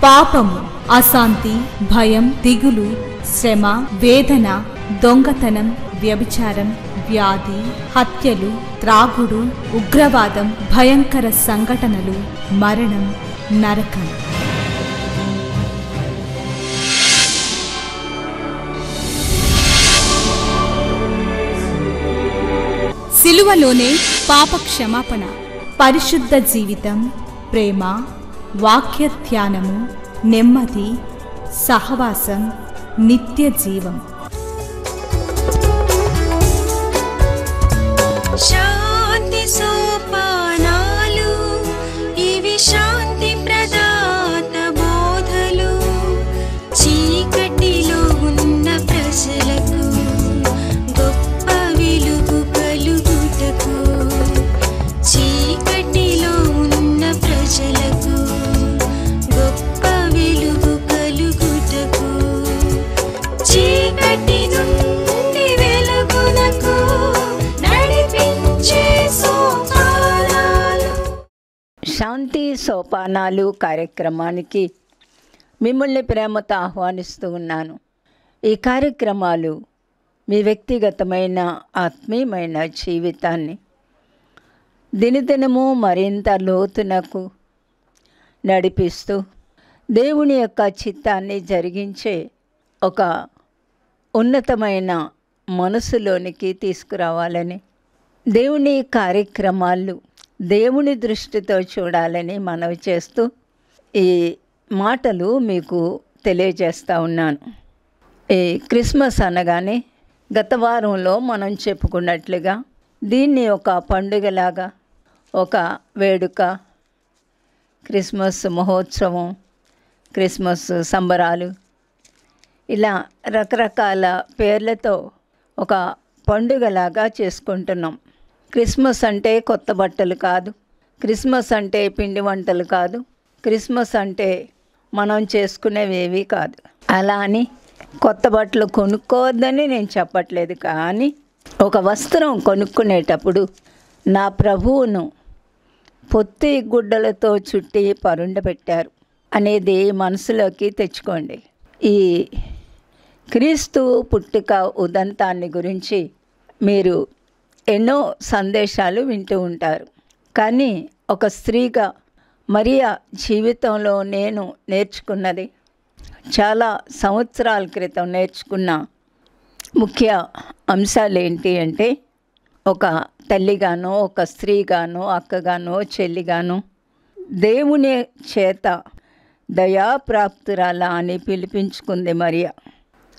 పాపము, అశాంతి, భయం, దిగులు, శ్రమ, వేదన, దొంగతనం, వ్యభిచారం, వ్యాధి, హత్యలు, త్రాగుడు, ఉగ్రవాదం, భయంకర సంఘటనలు, మరణం, నరకం. సిలువలోనే పాప క్షమాపణ, పరిశుద్ధ జీవితం, ప్రేమ, వాక్య ధ్యానము, నెమ్మది, సహవాసం, నిత్య జీవం. శాంతి సోపానాలు, ఇవి శాంతి ప్రదాత బోధలు. చీకటిలో ఉన్న ప్రజలకు గొప్ప వెలుగు కలుగుటకు, చీకటిలో ఉన్న ప్రజలకు గొప్ప వెలుగు కలుగుటకు, చీకటి నుండి వెలుగునకు నడిపించే సోపానాలు. శాంతి సోపానాలు కార్యక్రమానికి మిమ్మల్ని ప్రేమతో ఆహ్వానిస్తూ ఉన్నాను. ఈ కార్యక్రమాలు మీ వ్యక్తిగతమైన ఆత్మీయమైన జీవితాన్ని దినదినము మరింత లోతునకు నడిపిస్తూ దేవుని యొక్క చిత్తాన్ని జరిగించే ఒక ఉన్నతమైన మనసులోనికి తీసుకురావాలని, దేవుని కార్యక్రమాలు దేవుని దృష్టితో చూడాలని మనవి చేస్తూ ఈ మాటలు మీకు తెలియజేస్తూ ఉన్నాను. ఈ క్రిస్మస్ అనగానే గత వారంలో మనం చెప్పుకున్నట్లుగా దీన్ని ఒక పండుగలాగా, ఒక వేడుక, క్రిస్మస్ మహోత్సవం, క్రిస్మస్ సంబరాలు, ఇలా రకరకాల పేర్లతో ఒక పండుగలాగా చేసుకుంటున్నాం. క్రిస్మస్ అంటే కొత్త బట్టలు కాదు, క్రిస్మస్ అంటే పిండి వంటలు కాదు, క్రిస్మస్ అంటే మనం చేసుకునేవేవి కాదు. అలా అని కొత్త బట్టలు కొనుక్కోవద్దని నేను చెప్పట్లేదు, కానీ ఒక వస్త్రం కొనుక్కునేటప్పుడు నా ప్రభువును పొత్తి గుడ్డలతో చుట్టి పరుండబెట్టారు అనేది మనసులోకి తెచ్చుకోండి. ఈ క్రీస్తు పుట్టుక ఉదంతాన్ని గురించి మీరు ఎన్నో సందేశాలు వింటూ ఉంటారు. కానీ ఒక స్త్రీగా మరియా జీవితంలో నేను నేర్చుకున్నది, చాలా సంవత్సరాల క్రితం నేర్చుకున్న ముఖ్య అంశాలు ఏంటి అంటే, ఒక తల్లిగానో, ఒక స్త్రీగానో, అక్కగానో, చెల్లిగానో దేవుని చేత దయాప్రాప్తురాల అని పిలిపించుకుంది మరియా.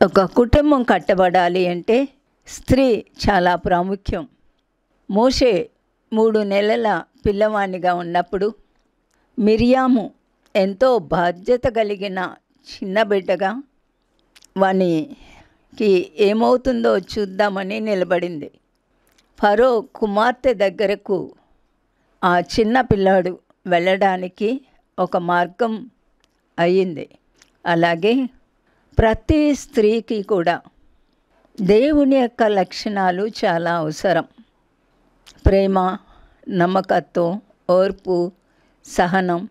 ఒక కుటుంబం కట్టబడాలి అంటే స్త్రీ చాలా ప్రాముఖ్యం. మోషే 3 నెలల పిల్లవానిగా ఉన్నప్పుడు మిరియాము ఎంతో బాధ్యత కలిగిన చిన్న బిడ్డగా వానికి ఏమవుతుందో చూద్దామని నిలబడింది. ఫరో కుమార్తె దగ్గరకు ఆ చిన్న పిల్లాడు వెళ్ళడానికి ఒక మార్గం అయ్యింది. అలాగే ప్రతి స్త్రీకి కూడా దేవుని యొక్క లక్షణాలు చాలా అవసరం. ప్రేమ, నమ్మకత్వం, ఓర్పు, సహనం,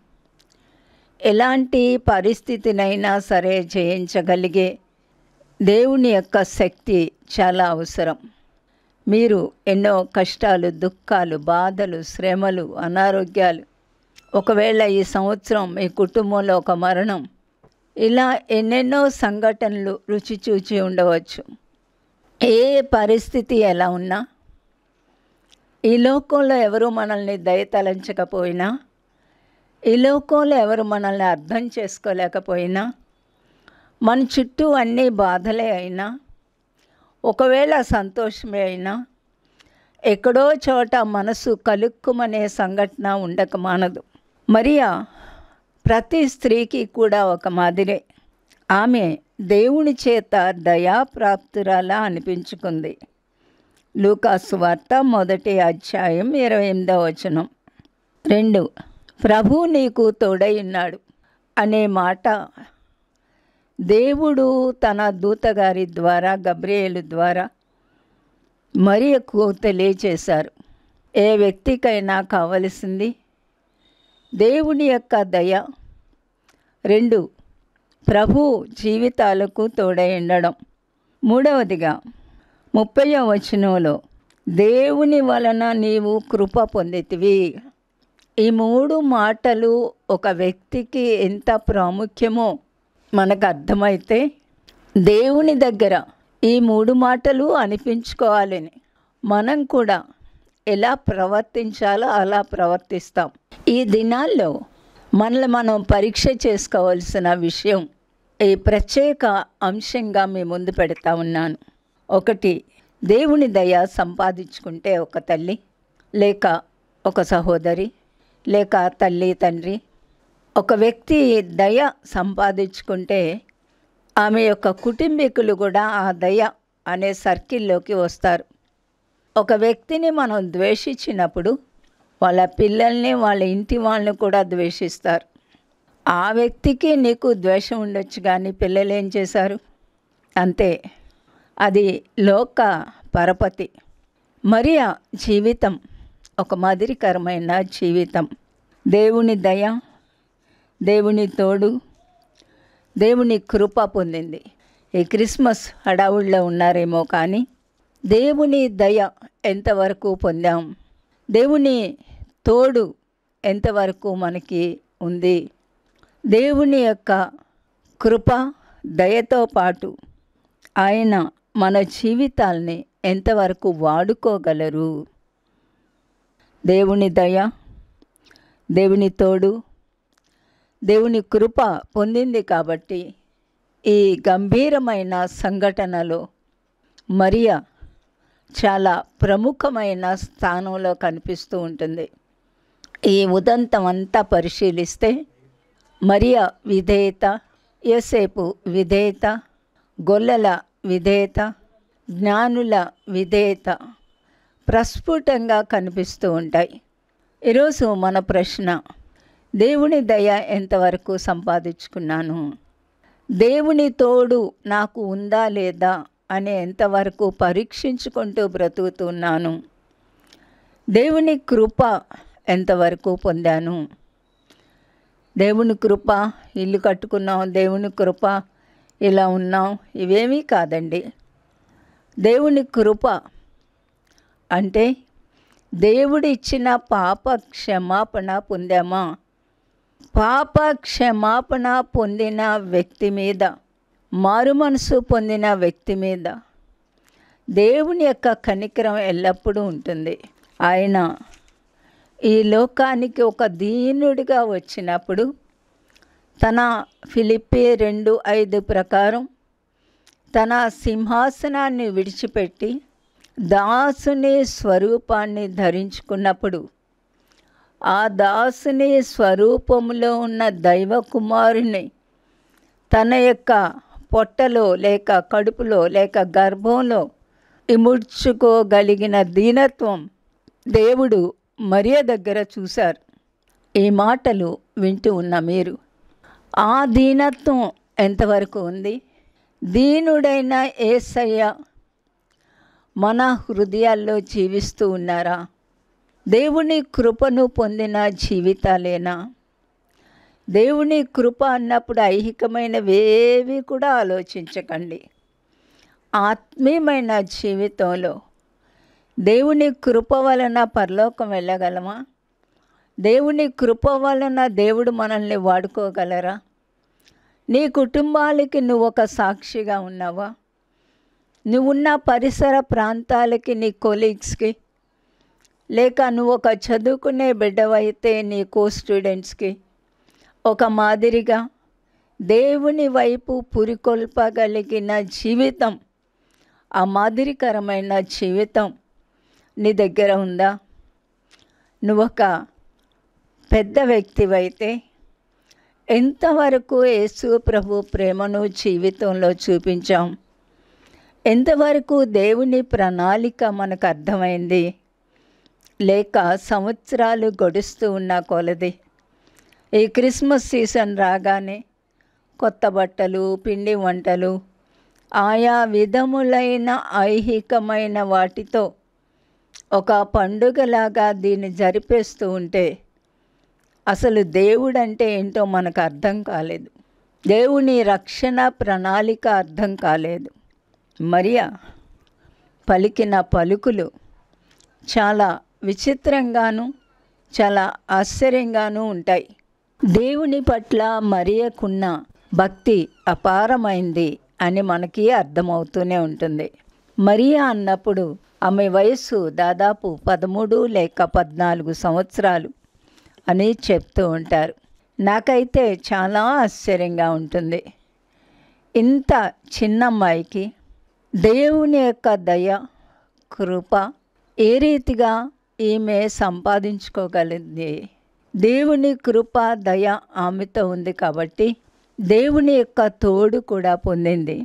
ఎలాంటి పరిస్థితినైనా సరే జయించగలిగే దేవుని యొక్క శక్తి చాలా అవసరం. మీరు ఎన్నో కష్టాలు, దుఃఖాలు, బాధలు, శ్రమలు, అనారోగ్యాలు, ఒకవేళ ఈ సంవత్సరం మీ కుటుంబంలో ఒక మరణం, ఇలా ఎన్నెన్నో సంఘటనలు రుచి చూచి ఉండవచ్చు. ఏ పరిస్థితి ఎలా ఉన్నా, ఈ లోకంలో ఎవరు మనల్ని దయతలంచకపోయినా, ఈ లోకంలో ఎవరు మనల్ని అర్థం చేసుకోలేకపోయినా, మన చుట్టూ అన్నీ బాధలే అయినా, ఒకవేళ సంతోషమే అయినా, ఎక్కడో చోట మనసు కలుక్కుమనే సంఘటన ఉండక మానదు. మరియా ప్రతి స్త్రీకి కూడా ఒక మాదిరే. ఆమె దేవుని చేత దయాప్రాప్తురాలా అనిపించుకుంది. లూకాసు వార్త 1వ అధ్యాయం 28వ వచనం. 2 ప్రభు నీకు తోడై ఉన్నాడు అనే మాట దేవుడు తన దూతగారి ద్వారా, గబ్రియేలు ద్వారా మరియకు తెలియచేశారు. ఏ వ్యక్తికైనా కావలసింది దేవుని యొక్క దయ, 2, ప్రభు జీవితాలకు తోడై ఉండడం. మూడవదిగా 30వ వచనంలో దేవుని వలన నీవు కృప పొందితివి. ఈ 3 మాటలు ఒక వ్యక్తికి ఎంత ప్రాముఖ్యమో మనకు అర్థమైతే దేవుని దగ్గర ఈ 3 మాటలు అనిపించుకోవాలని మనం కూడా ఎలా ప్రవర్తించాలో అలా ప్రవర్తిస్తాం. ఈ దినాల్లో మనల్ని మనం పరీక్ష చేసుకోవాల్సిన విషయం ఈ ప్రత్యేక అంశంగా మీ ముందు పెడతా ఉన్నాను. 1, దేవుని దయ సంపాదించుకుంటే ఒక తల్లి లేక ఒక సహోదరి లేక తల్లి తండ్రి, ఒక వ్యక్తి దయ సంపాదించుకుంటే ఆమె యొక్క కుటుంబీకులు కూడా ఆ దయ అనే సర్కిల్లోకి వస్తారు. ఒక వ్యక్తిని మనం ద్వేషించినప్పుడు వాళ్ళ పిల్లల్ని వాళ్ళ ఇంటి వాళ్ళని కూడా ద్వేషిస్తారు. ఆ వ్యక్తికి నీకు ద్వేషం ఉండొచ్చు, కానీ పిల్లలు ఏం చేశారు? అంతే. అది లోక పరపతి. మరియా జీవితం ఒక మాదిరికరమైన జీవితం. దేవుని దయ, దేవుని తోడు, దేవుని కృప పొందింది. ఈ క్రిస్మస్ హడావుల్లో ఉన్నారేమో కానీ దేవుని దయ ఎంతవరకు పొందాం? దేవుని తోడు ఎంతవరకు మనకి ఉంది? దేవుని యొక్క కృప దయతో పాటు ఆయన మన జీవితాల్ని ఎంతవరకు వాడుకోగలరు? దేవుని దయ, దేవుని తోడు, దేవుని కృప పొందింది కాబట్టి ఈ గంభీరమైన సంఘటనలో మరియా చాలా ప్రముఖమైన స్థానంలో కనిపిస్తూ ఉంటుంది. ఈ ఉదంతం అంతా పరిశీలిస్తే మరియా విధేయత, యోసేపు విధేయత, గొల్లల విధేయత, జ్ఞానుల విధేయత ప్రస్ఫుటంగా కనిపిస్తూ ఉంటాయి. ఈరోజు మన ప్రశ్న, దేవుని దయ ఎంతవరకు సంపాదించుకున్నాను? దేవుని తోడు నాకు ఉందా లేదా అని ఎంతవరకు పరీక్షించుకుంటూ బ్రతుకుతున్నాను? దేవుని కృప ఎంతవరకు పొందాను? దేవుని కృప, ఇల్లు కట్టుకున్నాం, దేవుని కృప ఇలా ఉన్నాం, ఇవేమీ కాదండి. దేవుని కృప అంటే దేవుడు ఇచ్చిన పాప క్షమాపణ పొందామా? పాప క్షమాపణ పొందిన వ్యక్తి మీద, మారు మనసు పొందిన వ్యక్తి మీద దేవుని యొక్క కనికరం ఎల్లప్పుడూ ఉంటుంది. ఆయన ఈ లోకానికి ఒక దీనుడిగా వచ్చినప్పుడు తన ఫిలిప్పీ 2:5 ప్రకారం తన సింహాసనాన్ని విడిచిపెట్టి దాసుని స్వరూపాన్ని ధరించుకున్నప్పుడు ఆ దాసుని స్వరూపంలో ఉన్న దైవ కుమారుని తన యొక్క పొట్టలో లేక కడుపులో లేక గర్భంలో ఇముడ్చుకోగలిగిన దీనత్వం దేవుడు మరియ దగ్గర చూశారు. ఈ మాటలు వింటూ ఉన్న మీరు, ఆ దీనత్వం ఎంతవరకు ఉంది? దీనుడైన యేసయ్య మన హృదయాల్లో జీవిస్తూ ఉన్నారా? దేవుని కృపను పొందిన జీవితాలేనా? దేవుని కృప అన్నప్పుడు ఐహికమైనవేవి కూడా ఆలోచించకండి. ఆత్మీయమైన జీవితంలో దేవుని కృప వలన పరలోకం వెళ్ళగలమా? దేవుని కృప వలన దేవుడు మనల్ని వాడుకోగలరా? నీ కుటుంబాలకి నువ్వు ఒక సాక్షిగా ఉన్నావా? నువ్వున్న పరిసర ప్రాంతాలకి, నీ కొలీగ్స్కి, లేక నువ్వు ఒక చదువుకునే బిడ్డవైతే నీ కో స్టూడెంట్స్కి ఒక మాదిరిగా దేవుని వైపు పురికొల్పగలిగిన జీవితం, ఆ మాదిరికరమైన జీవితం నీ దగ్గర ఉందా? నువ్వొక పెద్ద వ్యక్తివైతే ఎంతవరకు యేసు ప్రభు ప్రేమను జీవితంలో చూపించాం? ఎంతవరకు దేవుని ప్రణాళిక మనకు అర్థమైంది? లేక సంవత్సరాలు గడుస్తూ ఉన్న కొలది ఈ క్రిస్మస్ సీజన్ రాగానే కొత్త బట్టలు, పిండి వంటలు, ఆయా విధములైన ఐహికమైన వాటితో ఒక పండుగలాగా దీన్ని జరిపేస్తూ ఉంటే అసలు దేవుడంటే ఏంటో మనకు అర్థం కాలేదు. దేవుని రక్షణ ప్రణాళిక అర్థం కాలేదు. మరియా పలికిన పలుకులు చాలా విచిత్రంగాను చాలా ఆశ్చర్యంగానూ ఉంటాయి. దేవుని పట్ల మరియకున్న భక్తి అపారమైంది అని మనకి అర్థమవుతూనే ఉంటుంది. మరియా అన్నప్పుడు ఆమె వయస్సు దాదాపు 13 లేక 14 సంవత్సరాలు అని చెప్తూ ఉంటారు. నాకైతే చాలా ఆశ్చర్యంగా ఉంటుంది. ఇంత చిన్న అమ్మాయికి దేవుని యొక్క దయ కృప ఏ రీతిగా ఈమె సంపాదించుకోగలిగింది. దేవుని కృప దయ ఆమెతో ఉంది కాబట్టి దేవుని యొక్క తోడు కూడా పొందింది.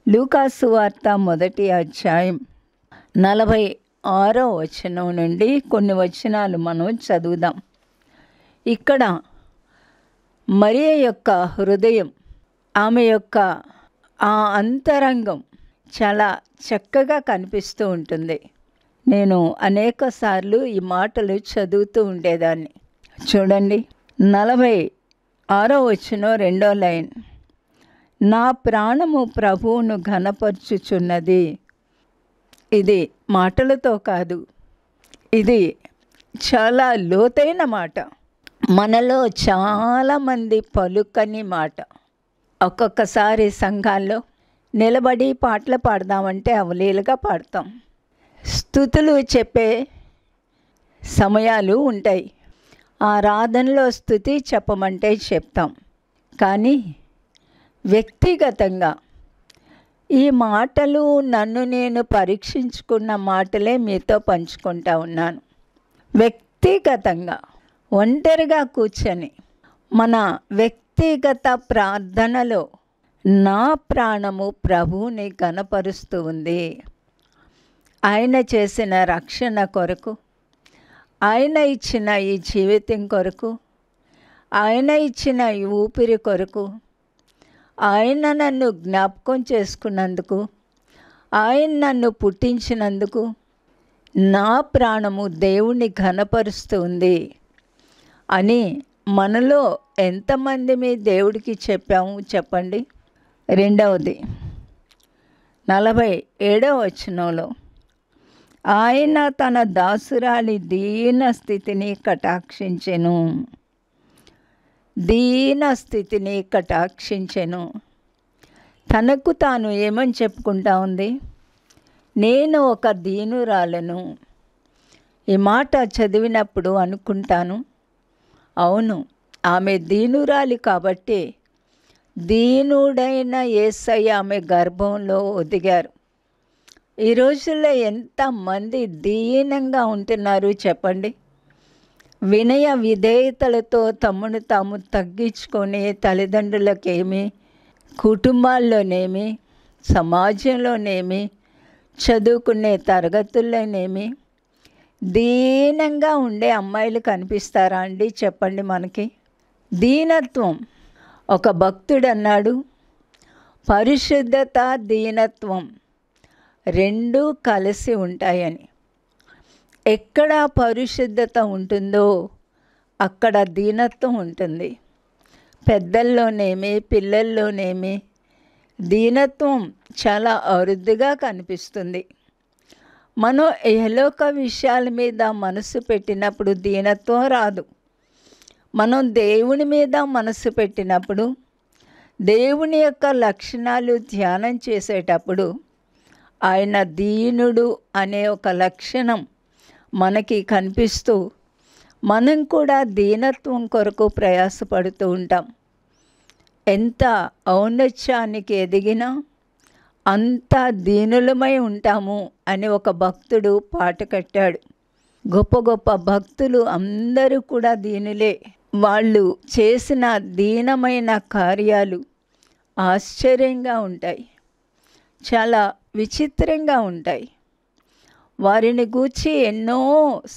లూకాసు వార్త 1వ అధ్యాయం 46వ వచనం నుండి కొన్ని వచనాలు మనం చదువుదాం. ఇక్కడ మరియ యొక్క హృదయం, ఆమె యొక్క ఆ అంతరంగం చాలా చక్కగా కనిపిస్తూ ఉంటుంది. నేను అనేక సార్లు ఈ మాటలు చదువుతూ ఉండేదాన్ని. చూడండి, 46వ వచనం 2వ లైన్, నా ప్రాణము ప్రభువును ఘనపరచుచున్నది. ఇది మాటలతో కాదు, ఇది చాలా లోతైన మాట. మనలో చాలామంది పలుకని మాట. ఒక్కొక్కసారి సంఘాల్లో నిలబడి పాటలు పాడదామంటే అవలీలుగా పాడతాం. స్తుతులు చెప్పే సమయాలు ఉంటాయి. ఆరాధనలో స్తుతి చెప్పమంటే చెప్తాం. కానీ వ్యక్తిగతంగా ఈ మాటలు నన్ను నేను పరీక్షించుకున్న మాటలే మీతో పంచుకుంటా ఉన్నాను. వ్యక్తిగతంగా ఒంటరిగా కూర్చొని మన వ్యక్తిగత ప్రార్థనలో నా ప్రాణము ప్రభువుని ఘనపరుస్తూ ఉంది. ఆయన చేసిన రక్షణ కొరకు, ఆయన ఇచ్చిన ఈ జీవితం కొరకు, ఆయన ఇచ్చిన ఈ ఊపిరి కొరకు, ఆయన నన్ను జ్ఞాపకం చేసుకున్నందుకు, ఆయన నన్ను పుట్టించినందుకు నా ప్రాణము దేవుని ఘనపరుస్తూ ఉంది అని మనలో ఎంతమంది మీ దేవుడికి చెప్పాము చెప్పండి. రెండవది 47వ వచనంలో, ఆయన తన దాసురాలి దీన స్థితిని కటాక్షించెను. దీన స్థితిని కటాక్షించెను. తనకు తాను ఏమని చెప్పుకుంటా ఉంది? నేను ఒక దీనురాలను. ఈ మాట చదివినప్పుడు అనుకుంటాను, అవును, ఆమె దీనురాలి కాబట్టి దీనుడైన యేసయ్య ఆమె గర్భంలో ఒదిగారు. ఈ రోజుల్లో ఎంతమంది దీనంగా ఉంటున్నారు చెప్పండి. వినయ విధేయతలతో తమను తాము తగ్గించుకొని తల్లిదండ్రులకేమి, కుటుంబాల్లోనేమి, సమాజంలోనేమి, చదువుకునే తరగతుల్లోనేమి దీనంగా ఉండే అమ్మాయిలు కనిపిస్తారా అండి చెప్పండి మనకి. దీనత్వం, ఒక భక్తుడు అన్నాడు, పరిశుద్ధత దీనత్వం రెండూ కలిసి ఉంటాయని. ఎక్కడ పరిశుద్ధత ఉంటుందో అక్కడ దీనత్వం ఉంటుంది. పెద్దల్లోనేమి పిల్లల్లోనేమి దీనత్వం చాలా అరుదుగా కనిపిస్తుంది. మనం ఇహలోక విషయాల మీద మనసు పెట్టినప్పుడు దీనత్వం రాదు. మనం దేవుని మీద మనసు పెట్టినప్పుడు, దేవుని యొక్క లక్షణాలు ధ్యానం చేసేటప్పుడు ఆయన దీనుడు అనే ఒక లక్షణం మనకి కనిపిస్తూ మనం కూడా దీనత్వం కొరకు ప్రయాసపడుతూ ఉంటాం. ఎంత ఔన్నత్యానికి ఎదిగినా అంత దీనులమై ఉంటాము అని ఒక భక్తుడు పాట కట్టాడు. గొప్ప గొప్ప భక్తులు అందరూ కూడా దీనులే. వాళ్ళు చేసిన దీనమైన కార్యాలు ఆశ్చర్యంగా ఉంటాయి, చాలా విచిత్రంగా ఉంటాయి. వారిని గూర్చి ఎన్నో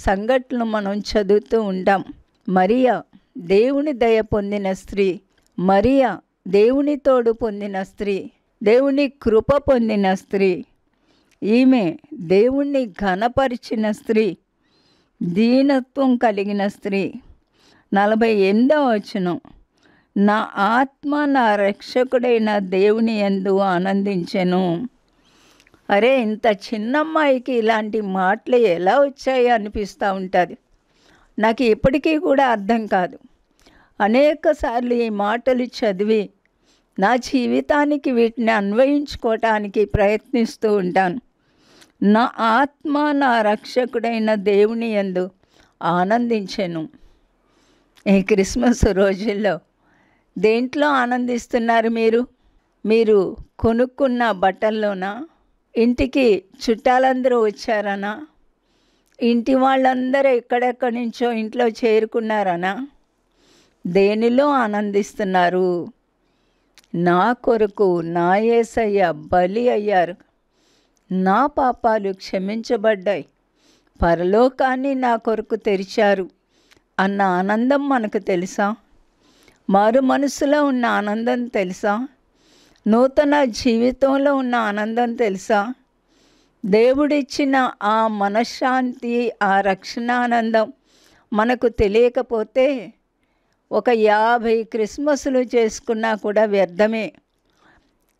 సంఘటనలు మనం చదువుతూ ఉంటాం. మరియా దేవుని దయ పొందిన స్త్రీ, మరియా దేవుని తోడు పొందిన స్త్రీ, దేవుని కృప పొందిన స్త్రీ, ఈమె దేవుణ్ణి ఘనపరిచిన స్త్రీ, దీనత్వం కలిగిన స్త్రీ. 48వ వచనం, నా ఆత్మ నా రక్షకుడైన దేవుని యందు ఆనందించెను. అరే, ఇంత చిన్నమ్మాయికి ఇలాంటి మాటలు ఎలా వచ్చాయి అనిపిస్తూ ఉంటుంది. నాకు ఇప్పటికీ కూడా అర్థం కాదు. అనేక సార్లు ఈ మాటలు చదివి నా జీవితానికి వీటిని అన్వయించుకోవటానికి ప్రయత్నిస్తూ ఉంటాను. నా ఆత్మ నా రక్షకుడైన దేవుని యందు ఆనందించెను. ఈ క్రిస్మస్ రోజుల్లో దేంట్లో ఆనందిస్తున్నారు మీరు కొనుక్కున్న బట్టల్లోనా? ఇంటికి చుట్టాలందరూ వచ్చారనా? ఇంటి వాళ్ళందరూ ఎక్కడెక్కడి నుంచో ఇంట్లో చేరుకున్నారనా? దేనిలో ఆనందిస్తున్నారు? నా కొరకు నా యేసయ్య బలి అయ్యారు, నా పాపాలు క్షమించబడ్డాయి, పరలోకాన్ని నా కొరకు తెరిచారు అన్న ఆనందం మనకు తెలుసా? మారు మనసులో ఉన్న ఆనందం తెలుసా? నూతన జీవితంలో ఉన్న ఆనందం తెలుసా? దేవుడిచ్చిన ఆ మనశ్శాంతి, ఆ రక్షణానందం మనకు తెలియకపోతే ఒక 50 క్రిస్మస్లు చేసుకున్నా కూడా వ్యర్థమే.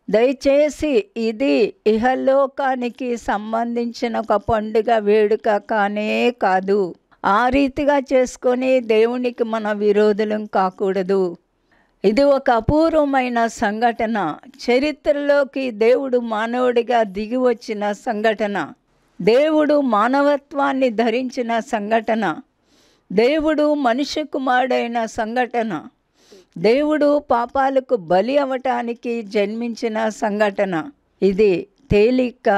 దయచేసి ఇది ఇహలోకానికి సంబంధించిన ఒక పండుగ వేడుక కానే కాదు. ఆ రీతిగా చేసుకొని దేవునికి మన విరోధులం కాకూడదు. ఇది ఒక అపూర్వమైన సంఘటన. చరిత్రలోకి దేవుడు మానవుడిగా దిగి వచ్చిన సంఘటన. దేవుడు మానవత్వాన్ని ధరించిన సంఘటన. దేవుడు మనుష్య కుమారుడైన సంఘటన. దేవుడు పాపాలకు బలి అవ్వటానికి జన్మించిన సంఘటన. ఇది తేలిక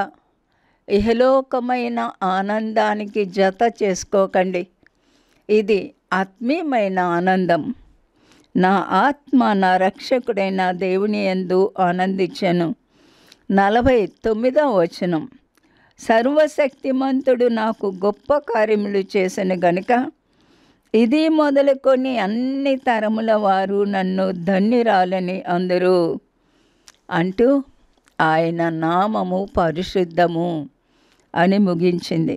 ఇహలోకమైన ఆనందానికి జత చేసుకోకండి. ఇది ఆత్మీయమైన ఆనందం. నా ఆత్మ నా రక్షకుడైన దేవుని యందు ఆనందించెను. 49వ వచనం. సర్వశక్తిమంతుడు నాకు గొప్ప కార్యములు చేసిన గనుక ఇది మొదలుకొని అన్ని తరముల వారు నన్ను ధన్యురాలని అందరూ అంటూ ఆయన నామము పరిశుద్ధము అని ముగించింది.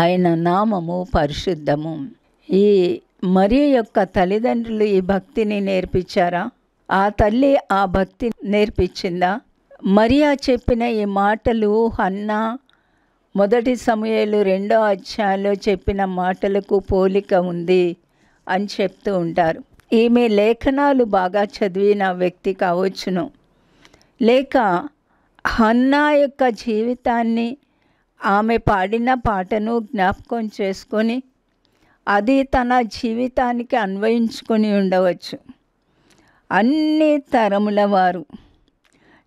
ఆయన నామము పరిశుద్ధము. ఈ మరియ యొక్క తల్లిదండ్రులు ఈ భక్తిని నేర్పించారా? ఆ తల్లి ఆ భక్తి నేర్పించిందా? మరియా చెప్పిన ఈ మాటలు హన్నా 1 సమూయేలు 2వ అధ్యాయంలో చెప్పిన మాటలకు పోలిక ఉంది అని చెప్తూ ఉంటారు. ఈమె లేఖనాలు బాగా చదివిన వ్యక్తి కావచ్చును, లేక హన్నా యొక్క జీవితాన్ని, ఆమె పాడిన పాటను జ్ఞాపకం చేసుకొని అది తన జీవితానికి అన్వయించుకొని ఉండవచ్చు. అన్ని తరముల వారు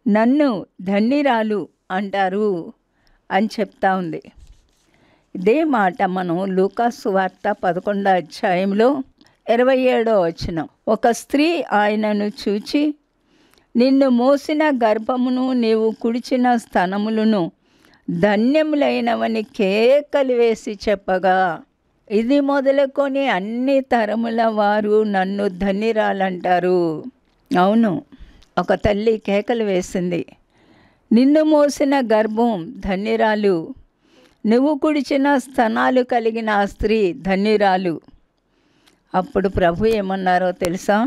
నన్ను ధన్యురాలు అంటారు అని చెప్తా ఉంది. ఇదే మాట మనం లూకాసు వార్త 11వ అధ్యాయంలో 27వ వచనం. ఒక స్త్రీ ఆయనను చూచి, నిన్ను మోసిన గర్భమును నీవు కుడిచిన స్తనములను ధన్యములైనవని కేకలు వేసి చెప్పగా, ఇది మొదలుకొని అన్ని తరముల వారు నన్ను ధన్యురాలంటారు. అవును, ఒక తల్లి కేకలు వేసింది, నిన్ను మోసిన గర్భం ధన్యురాలు, నువ్వు కుడిచిన స్తనాలు కలిగిన ఆ స్త్రీ ధన్యురాలు. అప్పుడు ప్రభు ఏమన్నారో తెలుసా?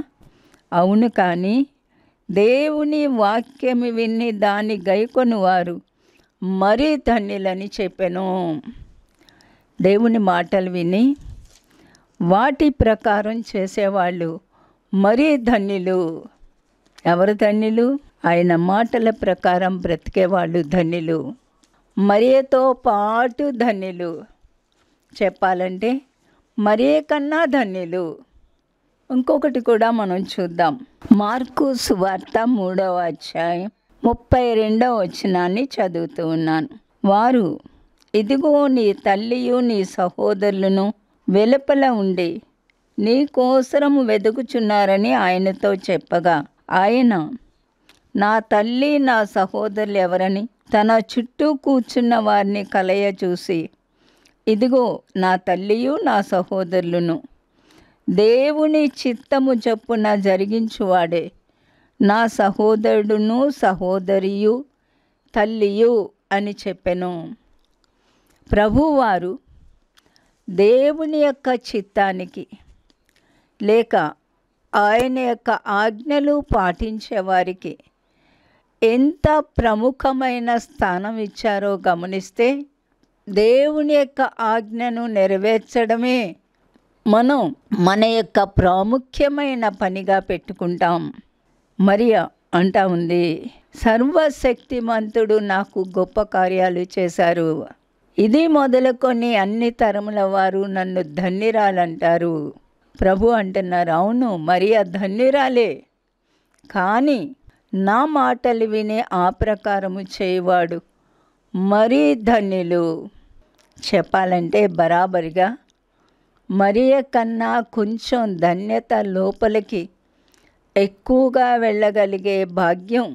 అవును, కానీ దేవుని వాక్యము విని దాని గైకొని వారు మరీ ధన్యులని చెప్పెను. దేవుని మాటలు విని వాటి ప్రకారం చేసేవాళ్ళు మరీ ధన్యులు. ఎవరు ధన్యులు? ఆయన మాటల ప్రకారం బ్రతికేవాళ్ళు ధన్యులు. మరియతో పాటు ధన్యులు. చెప్పాలంటే మరియ కన్నా ధన్యులు. ఇంకొకటి కూడా మనం చూద్దాం. మార్కు సువార్త 3వ అధ్యాయం 32వ వచనాన్ని చదువుతూ ఉన్నాను. వారు, ఇదిగో నీ తల్లియు నీ సహోదరులను వెలుపల ఉండి నీ కోసరము వెదుకుచున్నారని ఆయనతో చెప్పగా, ఆయన, నా తల్లి నా సహోదరులు ఎవరని తన చుట్టూ కూర్చున్న వారిని కలయ చూసి, ఇదిగో నా తల్లియు నా సహోదరులను, దేవుని చిత్తము చొప్పున జరిగించువాడే నా సహోదరుడును సహోదరియు తల్లియు అని చెప్పెను. ప్రభువారు దేవుని యొక్క చిత్తానికి లేక ఆయన యొక్క ఆజ్ఞలు పాటించే వారికి ఎంత ప్రముఖమైన స్థానం ఇచ్చారో గమనిస్తే, దేవుని యొక్క ఆజ్ఞను నెరవేర్చడమే మనం మన యొక్క ప్రాముఖ్యమైన పనిగా పెట్టుకుంటాం. మరియా అంటా ఉంది, సర్వశక్తిమంతుడు నాకు గొప్ప కార్యాలు చేశారు. ఇది మొదలుకొని అన్ని తరముల వారు నన్ను ధన్యురాలంటారు. ప్రభు అంటున్నారు, అవును మరియా ధన్యురాలే, కానీ నా మాటలు విని ఆ ప్రకారము చేయవాడు మరీ ధన్యులు. చెప్పాలంటే బరాబరిగా మరియ కన్నా కొంచెం ధన్యత లోపలికి ఎక్కువగా వెళ్ళగలిగే భాగ్యం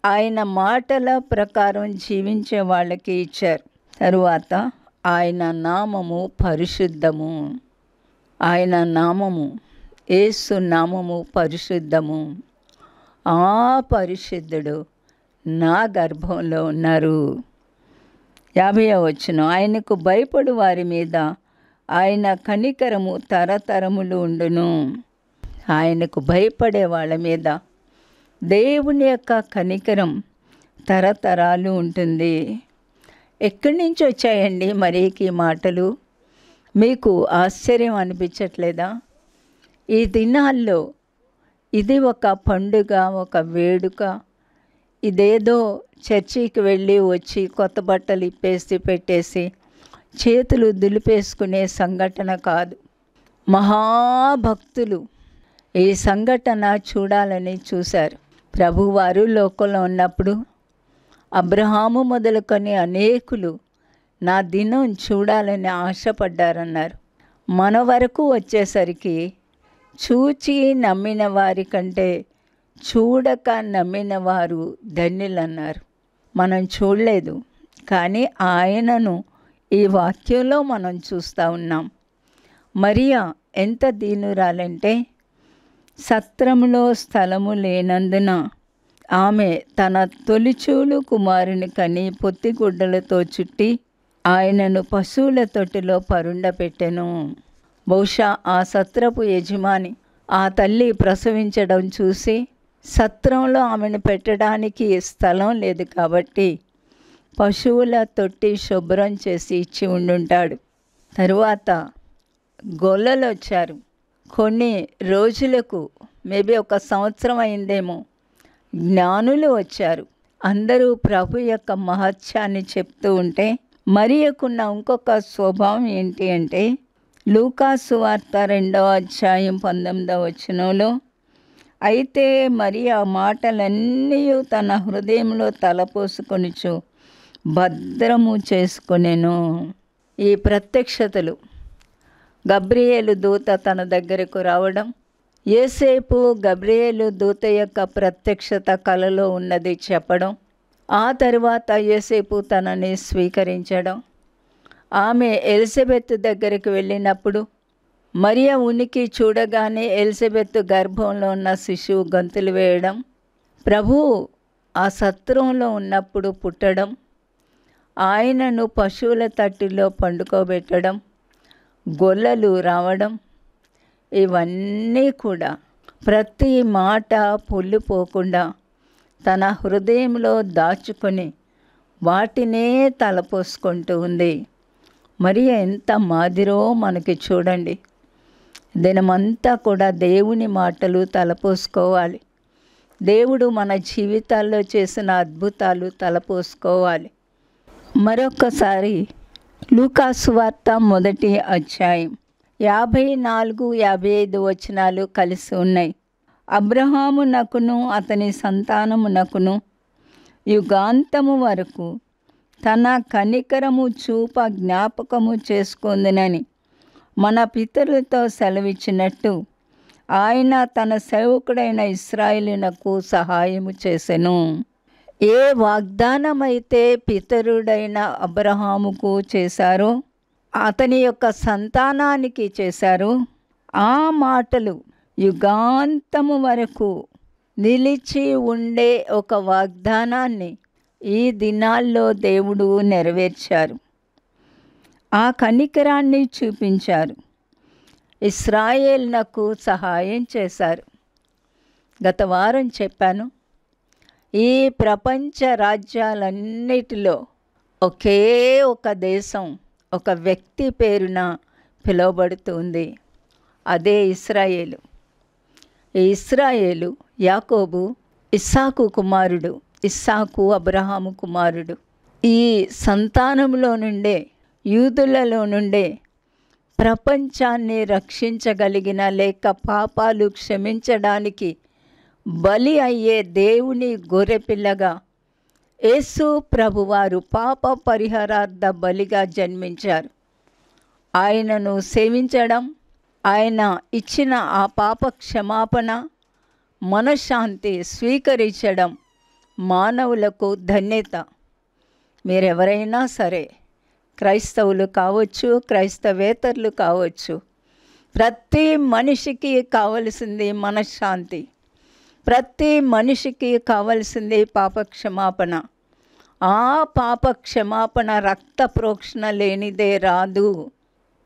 ఆయన మాటల ప్రకారం జీవించే వాళ్ళకి ఇచ్చారు. తరువాత ఆయన నామము పరిశుద్ధము. ఆయన నామము, యేసు నామము పరిశుద్ధము. ఆ పరిశుద్ధుడు నా గర్భంలో ఉన్నారు. 50వ వచనం, ఆయనకు భయపడు వారి మీద ఆయన కనికరము తరతరములు ఉండును. ఆయనకు భయపడే వాళ్ళ మీద దేవుని యొక్క కనికరం తరతరాలు ఉంటుంది. ఎక్కడి నుంచి వచ్చాయండి మరీకి మాటలు? మీకు ఆశ్చర్యం అనిపించట్లేదా? ఈ దినాల్లో ఇది ఒక పండుగ, ఒక వేడుక. ఇదేదో చర్చికి వెళ్ళి వచ్చి కొత్త బట్టలు ఇప్పేసి పెట్టేసి చేతులు దులిపేసుకునే సంఘటన కాదు. మహాభక్తులు ఈ సంఘటన చూడాలని చూశారు. ప్రభువారు లోకంలో ఉన్నప్పుడు అబ్రహాము మొదలుకొని అనేకులు నా దినం చూడాలని ఆశపడ్డారన్నారు. మన వరకు వచ్చేసరికి చూచి నమ్మిన వారి కంటే చూడక నమ్మిన వారు ధన్యులన్నారు. మనం చూడలేదు, కానీ ఆయనను ఈ వాక్యంలో మనం చూస్తూ ఉన్నాం. మరియా ఎంత దీనురాలంటే, సత్రములో స్థలము లేనందున ఆమె తన తొలిచూలు కుమారుని కని పొత్తిగుడ్డలతో చుట్టి ఆయనను పశువుల తొట్టిలో పరుండపెట్టెను. బహుశా ఆ సత్రపు యజమాని ఆ తల్లి ప్రసవించడం చూసి సత్రంలో ఆమెను పెట్టడానికి స్థలం లేదు కాబట్టి పశువుల తొట్టి శుభ్రం చేసి ఇచ్చి ఉండుంటాడు. తరువాత గొల్లలు వచ్చారు. కొన్ని రోజులకు, మేబీ 1 సంవత్సరం అయిందేమో, జ్ఞానులు వచ్చారు. అందరూ ప్రభు యొక్క మహత్యాన్ని చెప్తూ ఉంటే, మరియకున్న ఇంకొక స్వభావం ఏంటి అంటే, లూకాసు వార్త 2వ అధ్యాయం 19వ వచనంలో, అయితే మరియా మాటలన్నీ తన హృదయంలో తలపోసుకొనుచు భద్రము చేసుకొనెను. ఈ ప్రత్యక్షతలు, గబ్రియేలు దూత తన దగ్గరకు రావడం, యేసేపు గబ్రియేలు దూత యొక్క ప్రత్యక్షత కలలో ఉన్నది చెప్పడం, ఆ తరువాత యేసేపు తనని స్వీకరించడం, ఆమె ఎలిజబెత్ దగ్గరికి వెళ్ళినప్పుడు మరియా ఉనికి చూడగానే ఎలిజబెత్ గర్భంలో ఉన్న శిశువు గంతులు వేయడం, ప్రభువు ఆ సత్రంలో ఉన్నప్పుడు పుట్టడం, ఆయనను పశువుల తట్టిలో పండుకోబెట్టడం, గొల్లలు రావడం, ఇవన్నీ కూడా ప్రతి మాట పొల్లిపోకుండా తన హృదయంలో దాచుకొని వాటినే తలపోసుకుంటూ ఉంది. మరి ఎంత మాదిరో మనకి చూడండి. దినమంతా కూడా దేవుని మాటలు తలపోసుకోవాలి. దేవుడు మన జీవితాల్లో చేసిన అద్భుతాలు తలపోసుకోవాలి. మరొకసారి లూకాసు వార్త 1వ అధ్యాయం 54, 55 వచనాలు కలిసి ఉన్నాయి. అబ్రహామునకును అతని సంతానమునకును యుగాంతము వరకు తన కనికరము చూప జ్ఞాపకము చేసుకుందునని మన పితరులతో సెలవిచ్చినట్టు ఆయన తన సేవకుడైన ఇశ్రాయేలునకు సహాయము చేసెను. ఏ వాగ్దానమైతే పితరుడైన అబ్రహాముకు చేశారో, అతని యొక్క సంతానానికి చేశారో, ఆ మాటలు యుగాంతము వరకు నిలిచి ఉండే ఒక వాగ్దానాన్ని ఈ దినాల్లో దేవుడు నెరవేర్చారు. ఆ కనికరాన్ని చూపించారు. ఇశ్రాయేలునకు సహాయం చేశారు. గత వారం చెప్పాను, ఈ ప్రపంచ రాజ్యాలన్నిటిలో ఒకే ఒక దేశం ఒక వ్యక్తి పేరున పిలువబడుతుంది. అదే ఇశ్రాయేలు. ఈ ఇశ్రాయేలు యాకోబు ఇస్సాకు కుమారుడు, ఇస్సాకు అబ్రహాము కుమారుడు. ఈ సంతానంలో నుండే, యూదులలో నుండే ప్రపంచాన్ని రక్షించగలిగిన లేక పాపాలు క్షమించడానికి బలి అయ్యే దేవుని గొర్రెపిల్లగా యేసు ప్రభువారు పాప పరిహారార్థ బలిగా జన్మించారు. ఆయనను సేవించడం, ఆయన ఇచ్చిన ఆ పాప క్షమాపణ, మనశ్శాంతి స్వీకరించడం మానవులకు ధన్యత. మీరెవరైనా సరే, క్రైస్తవులు కావచ్చు, క్రైస్తవేతరులు కావచ్చు, ప్రతి మనిషికి కావలసింది మనశ్శాంతి, ప్రతి మనిషికి కావలసింది పాప క్షమాపణ. ఆ పాప క్షమాపణ రక్త ప్రోక్షణ లేనిదే రాదు.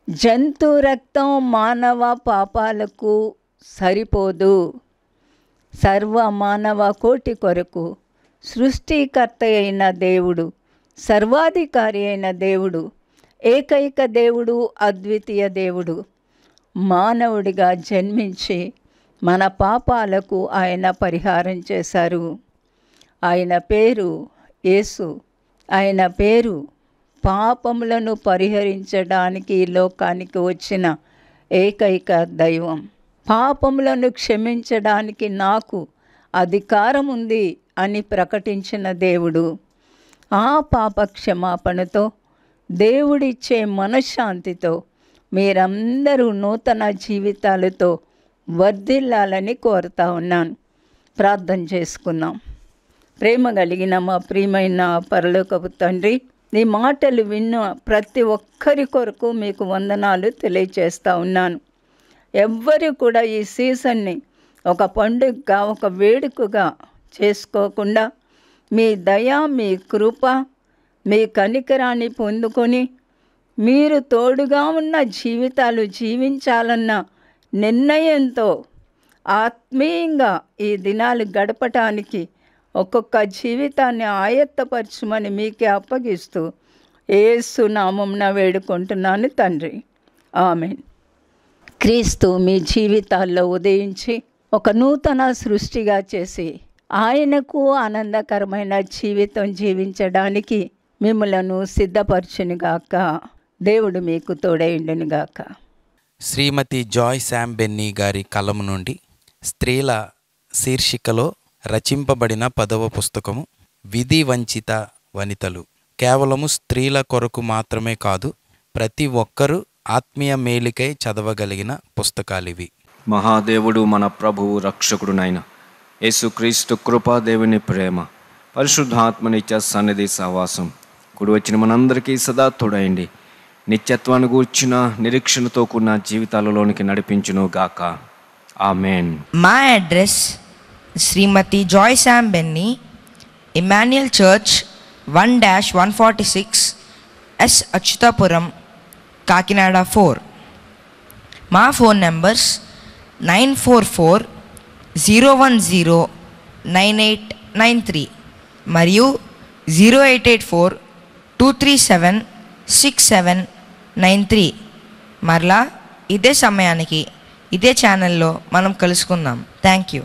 జంతు రక్తం మానవ పాపాలకు సరిపోదు. సర్వ మానవ కోటి కొరకు సృష్టికర్త అయిన దేవుడు, సర్వాధికారి అయిన దేవుడు, ఏకైక దేవుడు, అద్వితీయ దేవుడు మానవుడిగా జన్మించి మన పాపాలకు ఆయన పరిహారం చేశారు. ఆయన పేరు యేసు. ఆయన పేరు పాపములను పరిహరించడానికి ఈ లోకానికి వచ్చిన ఏకైక దైవం. పాపములను క్షమించడానికి నాకు అధికారం ఉంది అని ప్రకటించిన దేవుడు. ఆ పాప క్షమాపణతో, దేవుడిచ్చే మనశ్శాంతితో మీరందరూ నూతన జీవితాలతో వర్ధిల్లాలని కోరుతా ఉన్నాను. ప్రార్థన చేసుకుందాం. ప్రేమ కలిగిన మా ప్రియమైన పరలోకపు తండ్రి, నీ మాటలు విన్న ప్రతి ఒక్కరి కొరకు మీకు వందనాలు తెలియచేస్తూ ఉన్నాను. ఎవ్వరు కూడా ఈ సీజన్ని ఒక పండుగగా, ఒక వేడుకగా చేసుకోకుండా మీ దయ, మీ కృప, మీ కనికరాన్ని పొందుకొని మీరు తోడుగా ఉన్న జీవితాలు జీవించాలన్న నిర్ణయంతో ఆత్మీయంగా ఈ దినాలు గడపటానికి ఒక్కొక్క జీవితాన్ని ఆయత్తపరచమని మీకే అప్పగిస్తూ యేసు నామమున వేడుకుంటున్నాను తండ్రి. ఆమేన్. క్రీస్తు మీ జీవితాల్లో ఉదయించి ఒక నూతన సృష్టిగా చేసి ఆయనకు ఆనందకరమైన జీవితం జీవించడానికి మిమ్మలను సిద్ధపరచునుగాక. దేవుడు మీకు తోడైండునుగాక. శ్రీమతి జాయ్ శామ్ బెన్నీ గారి కలము నుండి స్త్రీల శీర్షికలో రచింపబడిన 10వ పుస్తకము విధి వంచిత వనితలు. కేవలము స్త్రీల కొరకు మాత్రమే కాదు, ప్రతి ఒక్కరూ ఆత్మీయ మేలుకై చదవగలిగిన పుస్తకాలివి. మహాదేవుడు మన ప్రభువు రక్షకుడునైన యేసుక్రీస్తు కృపా, దేవుని ప్రేమ, పరిశుద్ధాత్మ నిత్య సన్నిధి సహవాసం కూడి వచ్చిన మనందరికీ సదా తోడైండి నిత్యత్వాన్ని గూర్చిన నిరీక్షణతో కూడిన జీవితాలలోనికి నడిపించును గాక. Amen. My address Srimati Joy Sam Benny, Emmanuel Church 1-146 S Achutapuram, Kakinada 4. మా ఫోన్ నంబర్స్ 9440109893 మరియు 0884-237-6793. మరలా ఇదే సమయానికి ఇదే ఛానల్లో మనం కలుసుకుందాం. Thank you.